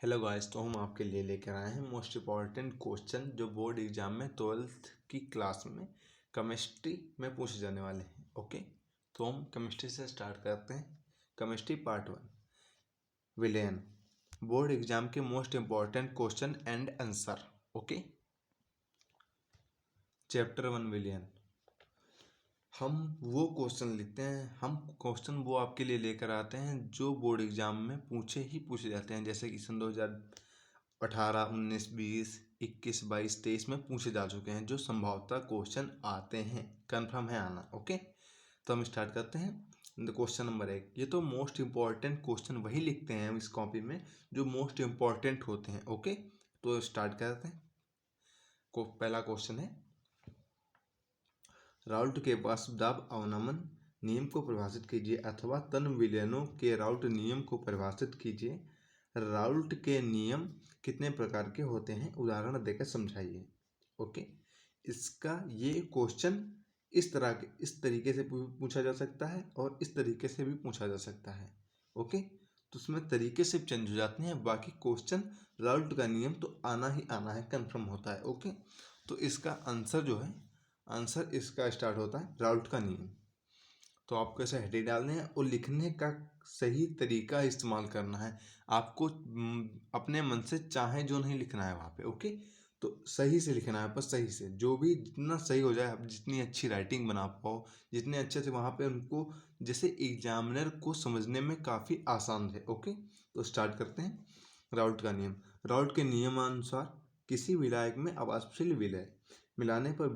Hello guys, तो हम आपके लिए लेकर आए हैं मोस्ट इम्पॉर्टेंट क्वेश्चन जो बोर्ड एग्जाम में 12th की क्लास में केमिस्ट्री में पूछे जाने वाले हैं। ओके, तो हम केमिस्ट्री से स्टार्ट करते हैं। केमिस्ट्री पार्ट 1, विलेन। बोर्ड एग्जाम के most important question and answer. Okay, chapter 1 विलेन। हम वो क्वेश्चन लिखते हैं, हम क्वेश्चन वो आपके लिए लेकर आते हैं जो बोर्ड एग्जाम में पूछे जाते हैं, जैसे कि सन 2018, 19, 20, 21, 22, 23 में पूछे जा चुके हैं, जो संभवतः क्वेश्चन आते हैं, कंफर्म है आना। ओके, तो हम स्टार्ट करते हैं। क्वेश्चन नंबर 1, ये तो मोस्ट इम्पॉर्टेंट क्वेश्चन वही लिखते हैं हम इस कॉपी में जो मोस्ट इम्पॉर्टेंट होते हैं। ओके, तो स्टार्ट करते हैं। पहला क्वेश्चन है, राउल्ट के वाष्पदाब अवनमन नियम को परिभाषित कीजिए, अथवा तन विलयनों के राउल्ट नियम को परिभाषित कीजिए। राउल्ट के नियम कितने प्रकार के होते हैं, उदाहरण देकर समझाइए। ओके, इसका ये क्वेश्चन इस तरीके से पूछा जा सकता है और इस तरीके से भी पूछा जा सकता है। ओके, तो उसमें तरीके से चेंज हो जाते हैं, बाकी क्वेश्चन राउल्ट का नियम तो आना ही आना है, कंफर्म होता है। ओके, तो इसका आंसर जो है, आंसर इसका स्टार्ट होता है राउल्ट का नियम। तो आपको ऐसे हेडिंग डालने हैं और लिखने का सही तरीका इस्तेमाल करना है। आपको अपने मन से चाहे जो नहीं लिखना है वहाँ पे। ओके, तो सही से लिखना है, बस सही से, जो भी जितना सही हो जाए, आप जितनी अच्छी राइटिंग बना पाओ, जितने अच्छे से वहाँ पे उनको, जैसे एग्जामिनर को समझने में काफ़ी आसान है। ओके, तो स्टार्ट करते हैं। राउल्ट का नियम। राउल्ट के नियमानुसार किसी विलायक में अवाष्पशील विलय मिलाने पर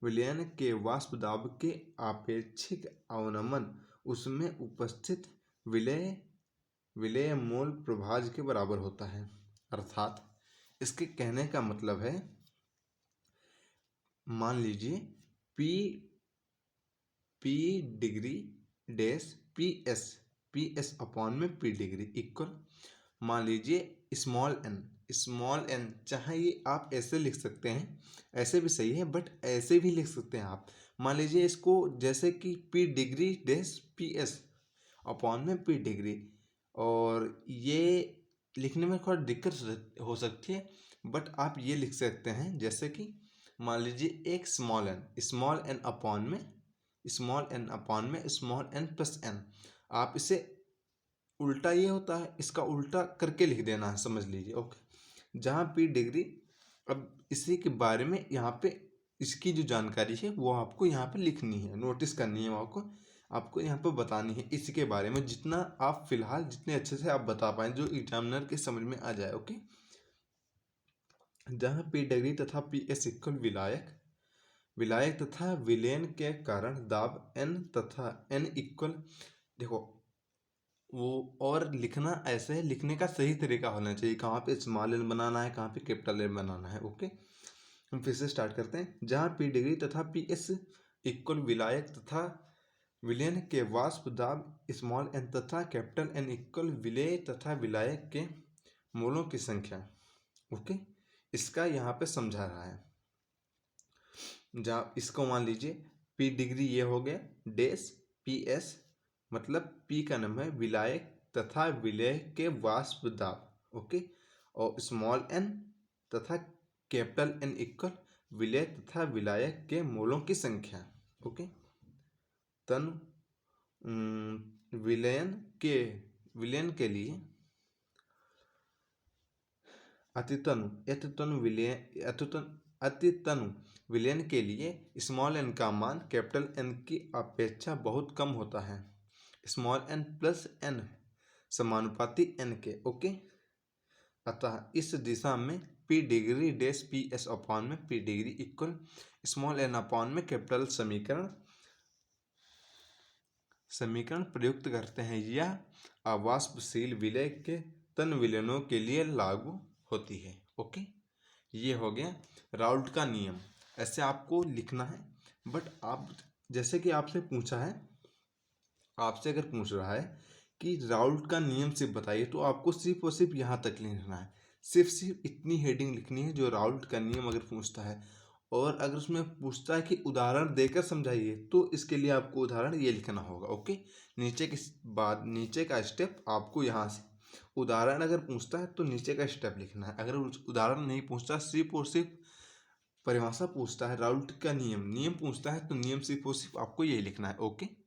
विलयन के वाष्प दाब के आपेक्षिक अवनमन उसमें उपस्थित विलय मोल प्रभाज के बराबर होता है। अर्थात इसके कहने का मतलब है, मान लीजिए P degree dash P S upon में पी डिग्री इक्वल, मान लीजिए स्मॉल एन, चाहे ये आप ऐसे लिख सकते हैं, ऐसे भी सही है, बट ऐसे भी लिख सकते हैं आप। मान लीजिए इसको जैसे कि P degree dash P S upon में पी डिग्री, और ये लिखने में थोड़ा दिक्कत हो सकती है, बट आप ये लिख सकते हैं जैसे कि मान लीजिए एक स्मॉल एन अपॉन में स्मॉल एन प्लस एन। आप इसे उल्टा, ये होता है, इसका उल्टा करके लिख देना है, समझ लीजिए। ओके, जहाँ पी डिग्री, अब इसी के बारे में यहाँ पे इसकी जो जानकारी है वो आपको यहाँ पे लिखनी है, नोटिस करनी है, आपको यहाँ पे बतानी है इसके बारे में, जितना आप फिलहाल जितने अच्छे से आप बता पाए, जो एग्जामिनर के समझ में आ जाए। ओके, जहाँ पी डिग्री तथा पी एस इक्वल विलायक तथा विलयन के कारण दाब एन तथा एन इक्वल, देखो वो, और लिखना ऐसे है, लिखने का सही तरीका होना चाहिए, कहाँ पे स्मॉल एन बनाना है, कहाँ पे कैपिटल एन बनाना है। ओके, हम फिर से स्टार्ट करते हैं। जहाँ पी डिग्री तथा पी एस इक्वल विलायक तथा विलयन के वाष्प दाब स्मॉल एन तथा कैपिटल एन इक्वल विलेय तथा विलायक के मोलों की संख्या। ओके, इसका यहाँ पे समझा रहा है। जहाँ इसको मान लीजिए पी डिग्री ये हो गया डैश पी एस, मतलब पी का नाम है विलायक तथा विलय के वाष्प दाब। ओके, और स्मॉल एन तथा कैपिटल एन इक्वल विलय तथा विलायक के मोलों की संख्या। ओके, तन विलयन के लिए अतितनु विलयन के लिए स्मॉल एन का मान कैपिटल एन की अपेक्षा बहुत कम होता है, स्मॉल एन प्लस एन समानुपाती एन के। ओके, अतः इस दिशा में P degree dash P S upon में P degree equal small n upon में कैपिटल समीकरण प्रयुक्त करते हैं। यह अवाष्पशील विलय के तन विलयनों के लिए लागू होती है। ओके, ये हो गया राउल्ट का नियम। ऐसे आपको लिखना है, बट आप जैसे कि आपसे पूछा है, आपसे अगर पूछ रहा है कि राउल्ट का नियम सिर्फ बताइए, तो आपको सिर्फ और सिर्फ यहाँ तक लिखना है, सिर्फ इतनी हेडिंग लिखनी है जो राउल्ट का नियम अगर पूछता है। और अगर उसमें पूछता है कि उदाहरण देकर समझाइए, तो इसके लिए आपको उदाहरण ये लिखना होगा। ओके, नीचे का स्टेप आपको यहाँ से उदाहरण अगर पूछता है तो नीचे का स्टेप लिखना है, अगर उदाहरण नहीं पूछता, सिर्फ और सिर्फ परिभाषा पूछता है, राउल्ट का नियम पूछता है, तो नियम सिर्फ और सिर्फ आपको यही लिखना है। ओके।